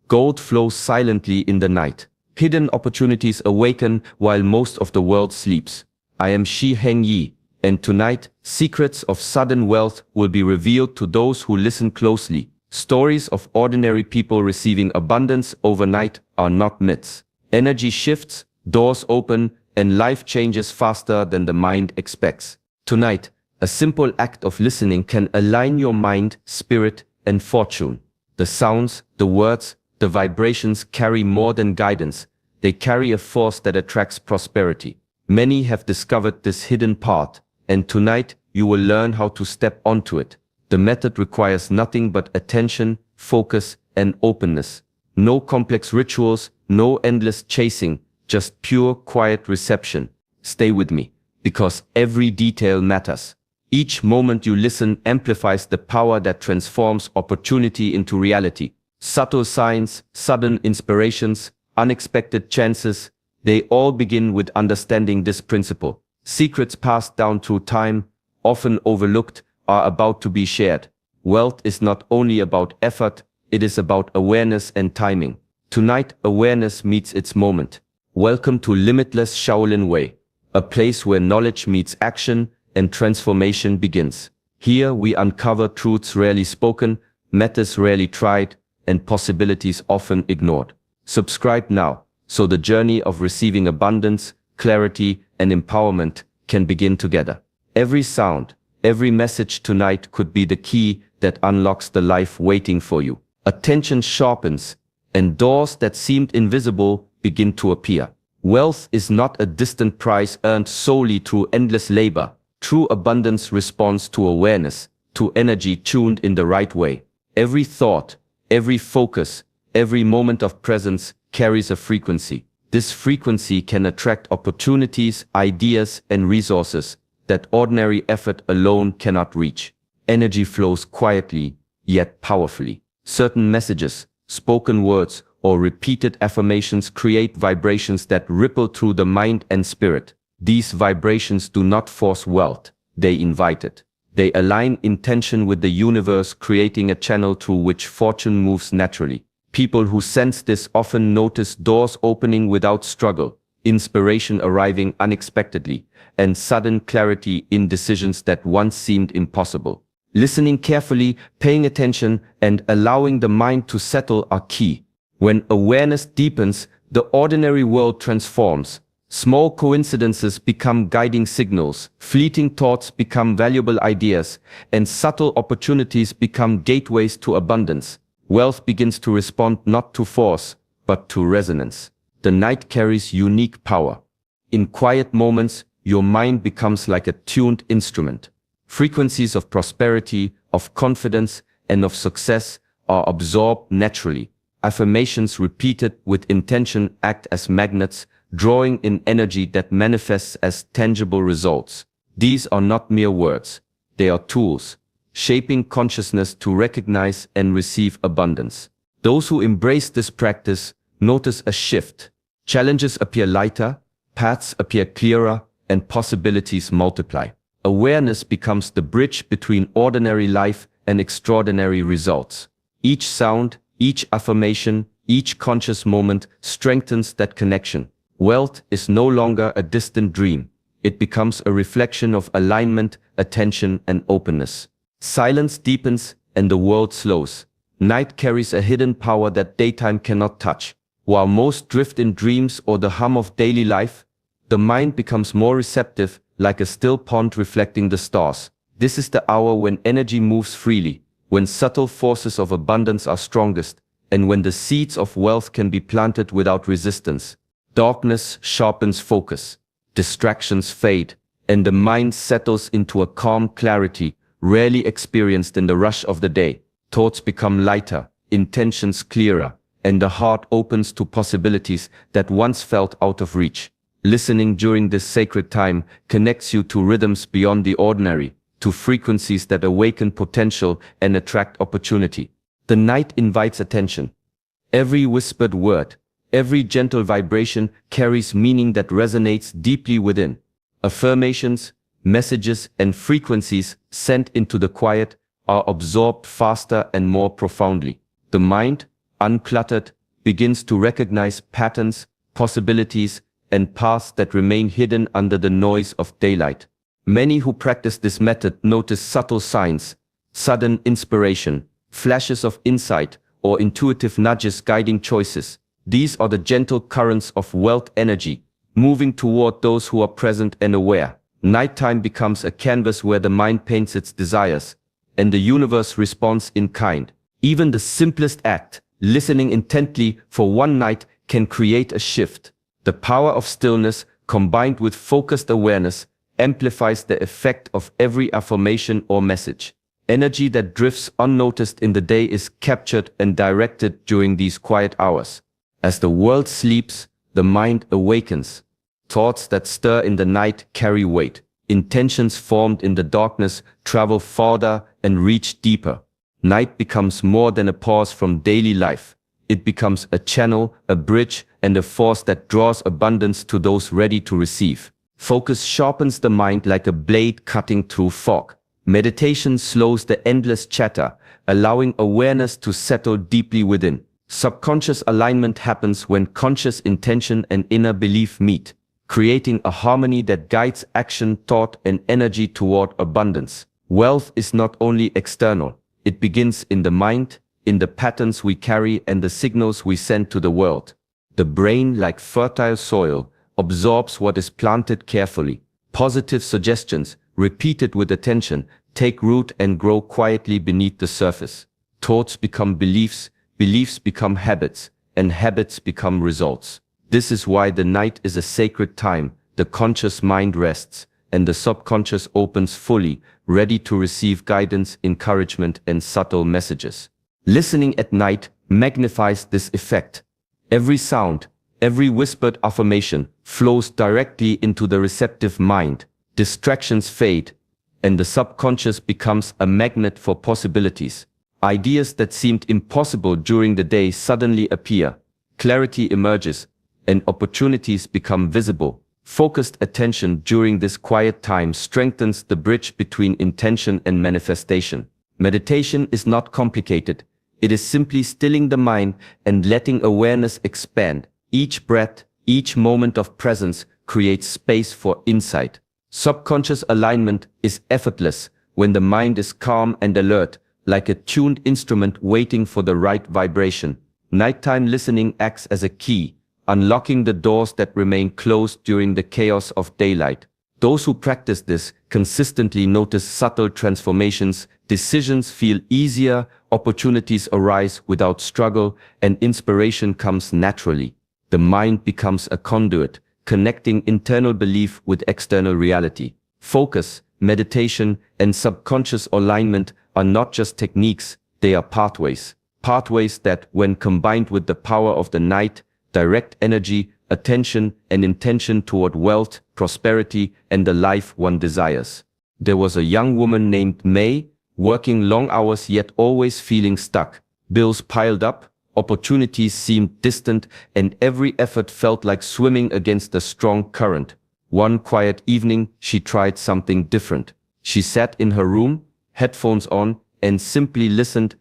Gold flows silently in the night. Hidden opportunities awaken while most of the world sleeps. I am Shi Heng Yi, and tonight, secrets of sudden wealth will be revealed to those who listen closely. Stories of ordinary people receiving abundance overnight are not myths. Energy shifts, doors open, and life changes faster than the mind expects. Tonight, a simple act of listening can align your mind, spirit, and fortune. The sounds, the words, the vibrations carry more than guidance. They carry a force that attracts prosperity. Many have discovered this hidden path, and tonight you will learn how to step onto it. The method requires nothing but attention, focus, and openness. No complex rituals, no endless chasing, just pure, quiet reception. Stay with me, because every detail matters. Each moment you listen amplifies the power that transforms opportunity into reality. Subtle signs, sudden inspirations, unexpected chances, they all begin with understanding this principle. Secrets passed down through time, often overlooked, are about to be shared. Wealth is not only about effort, it is about awareness and timing. Tonight, awareness meets its moment. Welcome to Limitless Shaolin Way, a place where knowledge meets action and transformation begins. Here we uncover truths rarely spoken, methods rarely tried, and possibilities often ignored. Subscribe now, so the journey of receiving abundance, clarity, and empowerment can begin together. Every sound, every message tonight could be the key that unlocks the life waiting for you. Attention sharpens, and doors that seemed invisible begin to appear. Wealth is not a distant prize earned solely through endless labor. True abundance responds to awareness, to energy tuned in the right way. Every thought, every focus, every moment of presence carries a frequency. This frequency can attract opportunities, ideas, and resources that ordinary effort alone cannot reach. Energy flows quietly, yet powerfully. Certain messages, spoken words, or repeated affirmations create vibrations that ripple through the mind and spirit. These vibrations do not force wealth, they invite it. They align intention with the universe, creating a channel through which fortune moves naturally. People who sense this often notice doors opening without struggle, inspiration arriving unexpectedly, and sudden clarity in decisions that once seemed impossible. Listening carefully, paying attention, and allowing the mind to settle are key. When awareness deepens, the ordinary world transforms. Small coincidences become guiding signals, fleeting thoughts become valuable ideas, and subtle opportunities become gateways to abundance. Wealth begins to respond not to force, but to resonance. The night carries unique power. In quiet moments, your mind becomes like a tuned instrument. Frequencies of prosperity, of confidence, and of success are absorbed naturally. Affirmations repeated with intention act as magnets, drawing in energy that manifests as tangible results. These are not mere words. They are tools, shaping consciousness to recognize and receive abundance. Those who embrace this practice notice a shift. Challenges appear lighter, paths appear clearer, and possibilities multiply. Awareness becomes the bridge between ordinary life and extraordinary results. Each sound, each affirmation, each conscious moment strengthens that connection. Wealth is no longer a distant dream. It becomes a reflection of alignment, attention, and openness. Silence deepens and the world slows. Night carries a hidden power that daytime cannot touch. While most drift in dreams or the hum of daily life, the mind becomes more receptive, like a still pond reflecting the stars. This is the hour when energy moves freely, when subtle forces of abundance are strongest, and when the seeds of wealth can be planted without resistance. Darkness sharpens focus, distractions fade, and the mind settles into a calm clarity rarely experienced in the rush of the day. Thoughts become lighter, intentions clearer, and the heart opens to possibilities that once felt out of reach. Listening during this sacred time connects you to rhythms beyond the ordinary, to frequencies that awaken potential and attract opportunity. The night invites attention. Every whispered word, every gentle vibration carries meaning that resonates deeply within. Affirmations, messages, and frequencies sent into the quiet are absorbed faster and more profoundly. The mind, uncluttered, begins to recognize patterns, possibilities, and paths that remain hidden under the noise of daylight. Many who practice this method notice subtle signs, sudden inspiration, flashes of insight, or intuitive nudges guiding choices. These are the gentle currents of wealth energy, moving toward those who are present and aware. Nighttime becomes a canvas where the mind paints its desires, and the universe responds in kind. Even the simplest act, listening intently for one night, can create a shift. The power of stillness, combined with focused awareness, amplifies the effect of every affirmation or message. Energy that drifts unnoticed in the day is captured and directed during these quiet hours. As the world sleeps, the mind awakens. Thoughts that stir in the night carry weight. Intentions formed in the darkness travel farther and reach deeper. Night becomes more than a pause from daily life. It becomes a channel, a bridge, and a force that draws abundance to those ready to receive. Focus sharpens the mind like a blade cutting through fog. Meditation slows the endless chatter, allowing awareness to settle deeply within. Subconscious alignment happens when conscious intention and inner belief meet, creating a harmony that guides action, thought, and energy toward abundance. Wealth is not only external, it begins in the mind, in the patterns we carry and the signals we send to the world. The brain, like fertile soil, absorbs what is planted carefully. Positive suggestions, repeated with attention, take root and grow quietly beneath the surface. Thoughts become beliefs, beliefs become habits, and habits become results. This is why the night is a sacred time. The conscious mind rests, and the subconscious opens fully, ready to receive guidance, encouragement, and subtle messages. Listening at night magnifies this effect. Every sound, every whispered affirmation flows directly into the receptive mind. Distractions fade, and the subconscious becomes a magnet for possibilities. Ideas that seemed impossible during the day suddenly appear. Clarity emerges, and opportunities become visible. Focused attention during this quiet time strengthens the bridge between intention and manifestation. Meditation is not complicated. It is simply stilling the mind and letting awareness expand. Each breath, each moment of presence creates space for insight. Subconscious alignment is effortless when the mind is calm and alert, like a tuned instrument waiting for the right vibration. Nighttime listening acts as a key, unlocking the doors that remain closed during the chaos of daylight. Those who practice this consistently notice subtle transformations. Decisions feel easier, opportunities arise without struggle, and inspiration comes naturally. The mind becomes a conduit, connecting internal belief with external reality. Focus, meditation, and subconscious alignment are not just techniques, they are pathways. Pathways that, when combined with the power of the night, direct energy, attention, and intention toward wealth, prosperity, and the life one desires. There was a young woman named May, working long hours yet always feeling stuck. Bills piled up, opportunities seemed distant, and every effort felt like swimming against a strong current. One quiet evening, she tried something different. She sat in her room, headphones on, and simply listened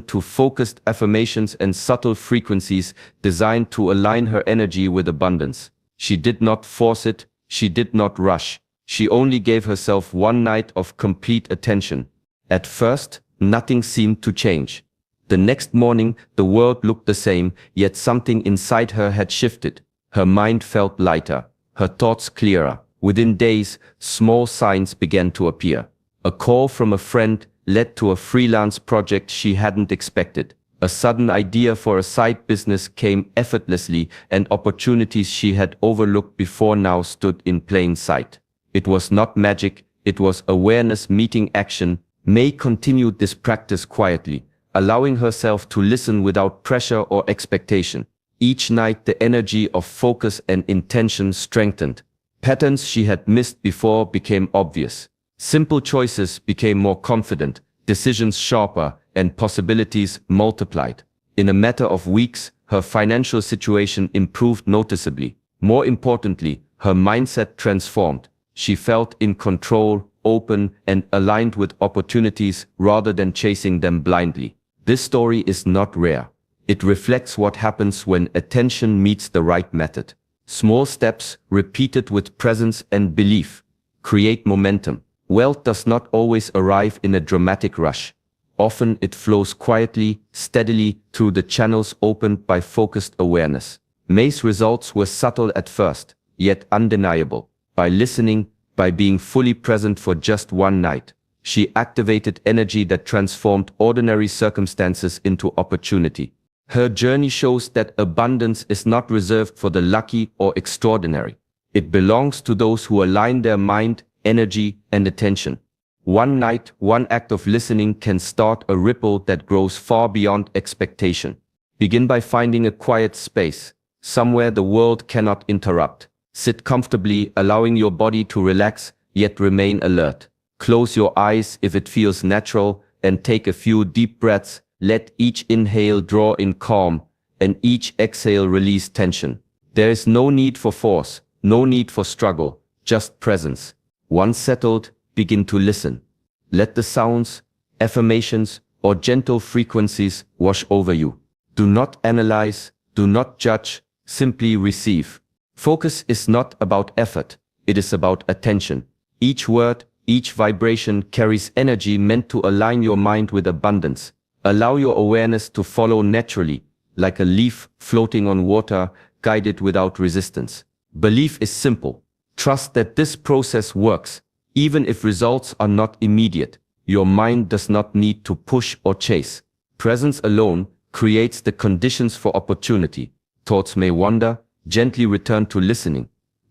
to focused affirmations and subtle frequencies designed to align her energy with abundance. She did not force it, she did not rush. She only gave herself one night of complete attention. At first, nothing seemed to change. The next morning, the world looked the same, yet something inside her had shifted. Her mind felt lighter, her thoughts clearer. Within days, small signs began to appear. A call from a friend led to a freelance project she hadn't expected. A sudden idea for a side business came effortlessly, and opportunities she had overlooked before now stood in plain sight. It was not magic, it was awareness meeting action. May continued this practice quietly, allowing herself to listen without pressure or expectation. Each night the energy of focus and intention strengthened. Patterns she had missed before became obvious. Simple choices became more confident, decisions sharper, and possibilities multiplied. In a matter of weeks, her financial situation improved noticeably. More importantly, her mindset transformed. She felt in control, open, and aligned with opportunities rather than chasing them blindly. This story is not rare. It reflects what happens when attention meets the right method. Small steps, repeated with presence and belief, create momentum. Wealth does not always arrive in a dramatic rush. Often it flows quietly, steadily through the channels opened by focused awareness. May's results were subtle at first, yet undeniable. By listening, by being fully present for just one night, she activated energy that transformed ordinary circumstances into opportunity. Her journey shows that abundance is not reserved for the lucky or extraordinary. It belongs to those who align their mind, energy, and attention. One night, one act of listening can start a ripple that grows far beyond expectation. Begin by finding a quiet space, somewhere the world cannot interrupt. Sit comfortably, allowing your body to relax, yet remain alert. Close your eyes if it feels natural, and take a few deep breaths. Let each inhale draw in calm, and each exhale release tension. There is no need for force, no need for struggle, just presence. Once settled, begin to listen. Let the sounds, affirmations, or gentle frequencies wash over you. Do not analyze, do not judge, simply receive. Focus is not about effort, it is about attention. Each word, each vibration carries energy meant to align your mind with abundance. Allow your awareness to follow naturally, like a leaf floating on water, guided without resistance. Belief is simple. Trust that this process works, even if results are not immediate. Your mind does not need to push or chase. Presence alone creates the conditions for opportunity. Thoughts may wander, gently return to listening.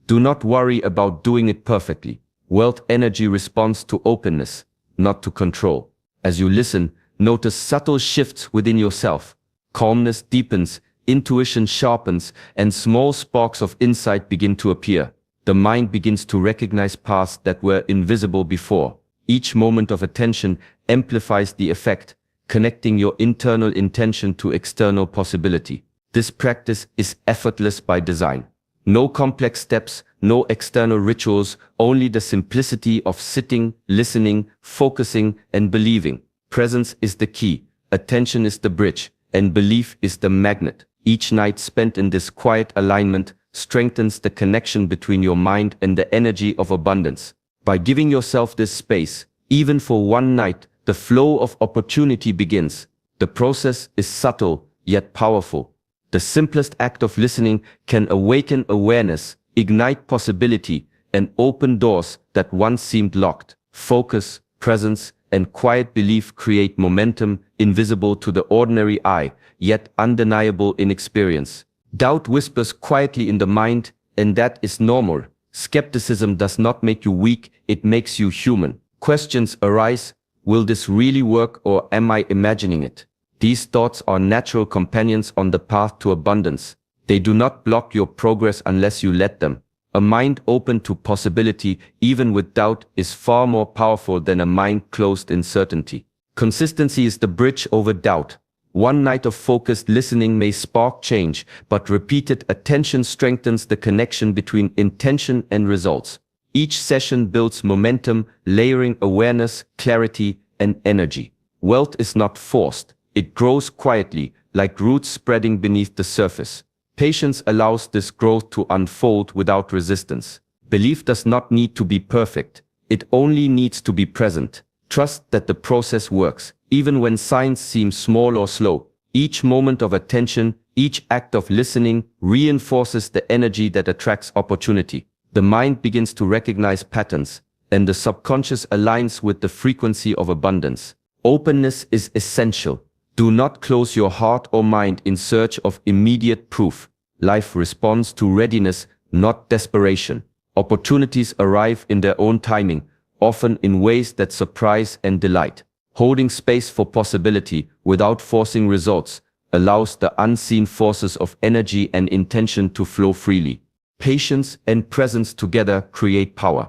Do not worry about doing it perfectly. Wealth energy responds to openness, not to control. As you listen, notice subtle shifts within yourself. Calmness deepens, intuition sharpens, and small sparks of insight begin to appear. The mind begins to recognize paths that were invisible before. Each moment of attention amplifies the effect, connecting your internal intention to external possibility. This practice is effortless by design. No complex steps, no external rituals, only the simplicity of sitting, listening, focusing, and believing. Presence is the key, attention is the bridge, and belief is the magnet. Each night spent in this quiet alignment strengthens the connection between your mind and the energy of abundance. By giving yourself this space, even for one night, the flow of opportunity begins. The process is subtle, yet powerful. The simplest act of listening can awaken awareness, ignite possibility, and open doors that once seemed locked. Focus, presence, and quiet belief create momentum invisible to the ordinary eye, yet undeniable in experience. Doubt whispers quietly in the mind, and that is normal. Skepticism does not make you weak, it makes you human. Questions arise: will this really work, or am I imagining it? These thoughts are natural companions on the path to abundance. They do not block your progress unless you let them. A mind open to possibility, even with doubt, is far more powerful than a mind closed in certainty. Consistency is the bridge over doubt. One night of focused listening may spark change, but repeated attention strengthens the connection between intention and results. Each session builds momentum, layering awareness, clarity, and energy. Wealth is not forced. It grows quietly, like roots spreading beneath the surface. Patience allows this growth to unfold without resistance. Belief does not need to be perfect. It only needs to be present. Trust that the process works, even when signs seem small or slow. Each moment of attention, each act of listening reinforces the energy that attracts opportunity. The mind begins to recognize patterns, and the subconscious aligns with the frequency of abundance. Openness is essential. Do not close your heart or mind in search of immediate proof. Life responds to readiness, not desperation. Opportunities arrive in their own timing, often in ways that surprise and delight. Holding space for possibility without forcing results allows the unseen forces of energy and intention to flow freely. Patience and presence together create power.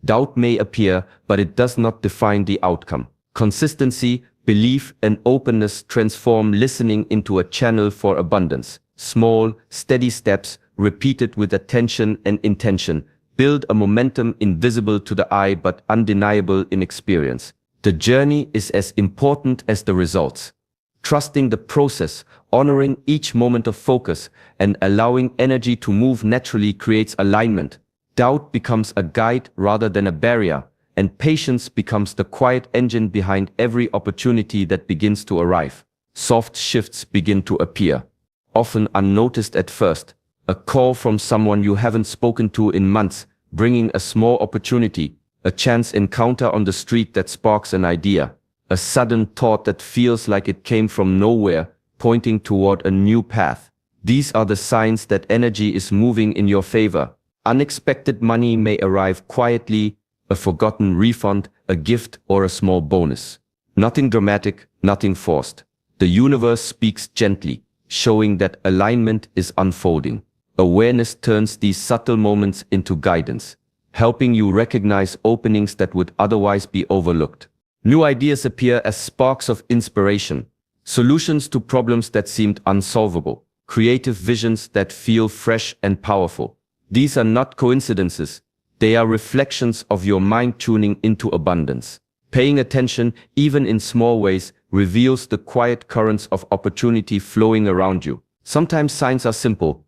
Doubt may appear, but it does not define the outcome. Consistency, belief, and openness transform listening into a channel for abundance. Small, steady steps, repeated with attention and intention, build a momentum invisible to the eye but undeniable in experience. The journey is as important as the results. trusting the process, honoring each moment of focus, and allowing energy to move naturally creates alignment. Doubt becomes a guide rather than a barrier, and patience becomes the quiet engine behind every opportunity that begins to arrive. Soft shifts begin to appear, often unnoticed at first. A call from someone you haven't spoken to in months, bringing a small opportunity, a chance encounter on the street that sparks an idea, a sudden thought that feels like it came from nowhere, pointing toward a new path. These are the signs that energy is moving in your favor. Unexpected money may arrive quietly, a forgotten refund, a gift, or a small bonus. Nothing dramatic, nothing forced. The universe speaks gently, showing that alignment is unfolding. Awareness turns these subtle moments into guidance, helping you recognize openings that would otherwise be overlooked. New ideas appear as sparks of inspiration, solutions to problems that seemed unsolvable, creative visions that feel fresh and powerful. These are not coincidences. They are reflections of your mind tuning into abundance. Paying attention, even in small ways, reveals the quiet currents of opportunity flowing around you. Sometimes signs are simple.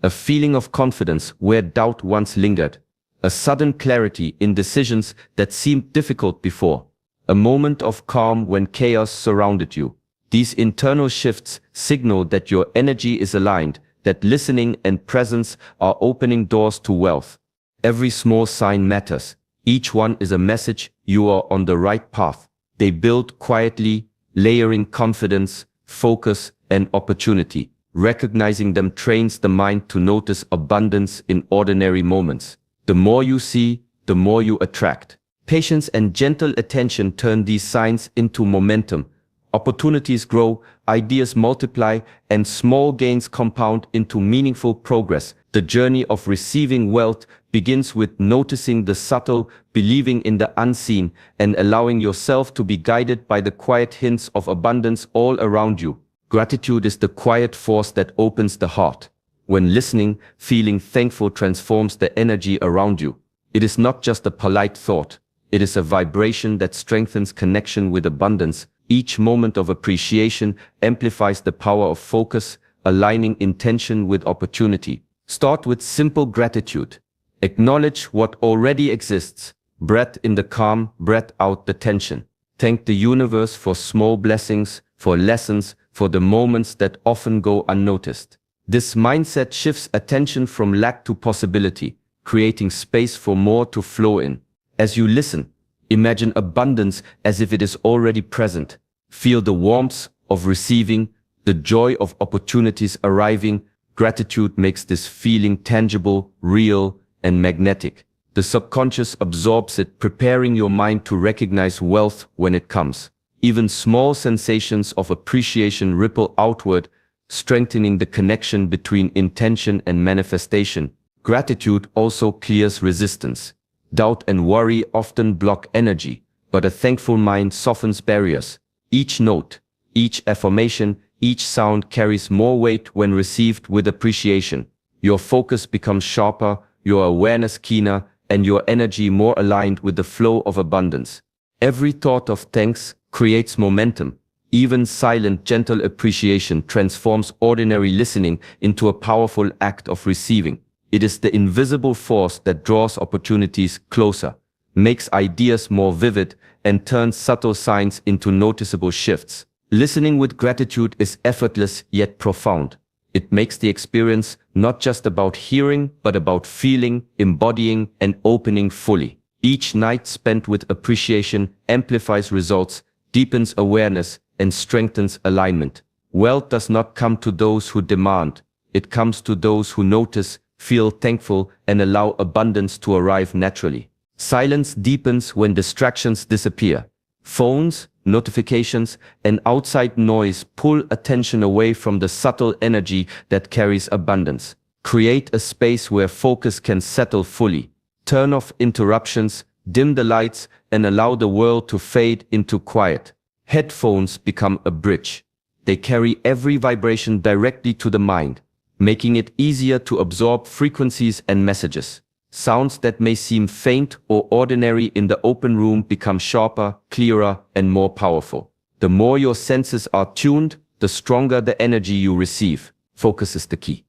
A feeling of confidence where doubt once lingered. A sudden clarity in decisions that seemed difficult before. A moment of calm when chaos surrounded you. These internal shifts signal that your energy is aligned, that listening and presence are opening doors to wealth. Every small sign matters. Each one is a message you are on the right path. They build quietly, layering confidence, focus, and opportunity. Recognizing them trains the mind to notice abundance in ordinary moments. The more you see, the more you attract. Patience and gentle attention turn these signs into momentum. Opportunities grow, ideas multiply, and small gains compound into meaningful progress. The journey of receiving wealth begins with noticing the subtle, believing in the unseen, and allowing yourself to be guided by the quiet hints of abundance all around you. Gratitude is the quiet force that opens the heart. When listening, feeling thankful transforms the energy around you. It is not just a polite thought. It is a vibration that strengthens connection with abundance. Each moment of appreciation amplifies the power of focus, aligning intention with opportunity. Start with simple gratitude. Acknowledge what already exists. Breath in the calm, breath out the tension. Thank the universe for small blessings, for lessons, for the moments that often go unnoticed. This mindset shifts attention from lack to possibility, creating space for more to flow in. As you listen, imagine abundance as if it is already present. Feel the warmth of receiving, the joy of opportunities arriving. Gratitude makes this feeling tangible, real, and magnetic. The subconscious absorbs it, preparing your mind to recognize wealth when it comes. Even small sensations of appreciation ripple outward, strengthening the connection between intention and manifestation. Gratitude also clears resistance. Doubt and worry often block energy, but a thankful mind softens barriers. Each note, each affirmation, each sound carries more weight when received with appreciation. Your focus becomes sharper, your awareness keener, and your energy more aligned with the flow of abundance. Every thought of thanks creates momentum. Even silent, gentle appreciation transforms ordinary listening into a powerful act of receiving. It is the invisible force that draws opportunities closer, makes ideas more vivid, and turns subtle signs into noticeable shifts. Listening with gratitude is effortless yet profound. It makes the experience not just about hearing, but about feeling, embodying, and opening fully. Each night spent with appreciation amplifies results, deepens awareness, and strengthens alignment. Wealth does not come to those who demand. It comes to those who notice, feel thankful, and allow abundance to arrive naturally. Silence deepens when distractions disappear. Phones, notifications, and outside noise pull attention away from the subtle energy that carries abundance. Create a space where focus can settle fully. Turn off interruptions, dim the lights, and allow the world to fade into quiet. Headphones become a bridge. They carry every vibration directly to the mind, making it easier to absorb frequencies and messages. Sounds that may seem faint or ordinary in the open room become sharper, clearer, and more powerful. The more your senses are tuned, the stronger the energy you receive. Focus is the key.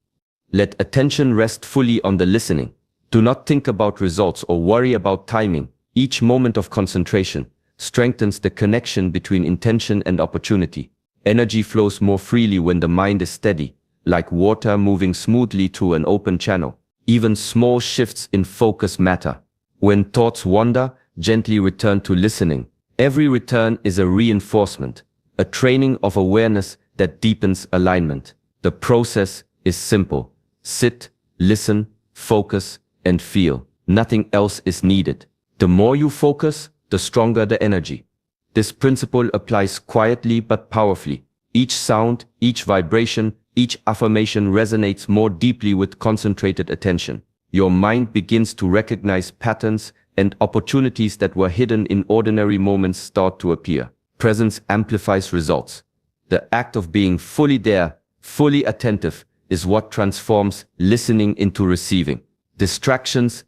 Let attention rest fully on the listening. Do not think about results or worry about timing. Each moment of concentration strengthens the connection between intention and opportunity. Energy flows more freely when the mind is steady, like water moving smoothly through an open channel. Even small shifts in focus matter. When thoughts wander, gently return to listening. Every return is a reinforcement, a training of awareness that deepens alignment. The process is simple. Sit, listen, focus, and feel. Nothing else is needed. The more you focus, the stronger the energy. This principle applies quietly but powerfully. Each sound, each vibration, each affirmation resonates more deeply with concentrated attention. Your mind begins to recognize patterns, and opportunities that were hidden in ordinary moments start to appear. Presence amplifies results. The act of being fully there, fully attentive, is what transforms listening into receiving. Distractions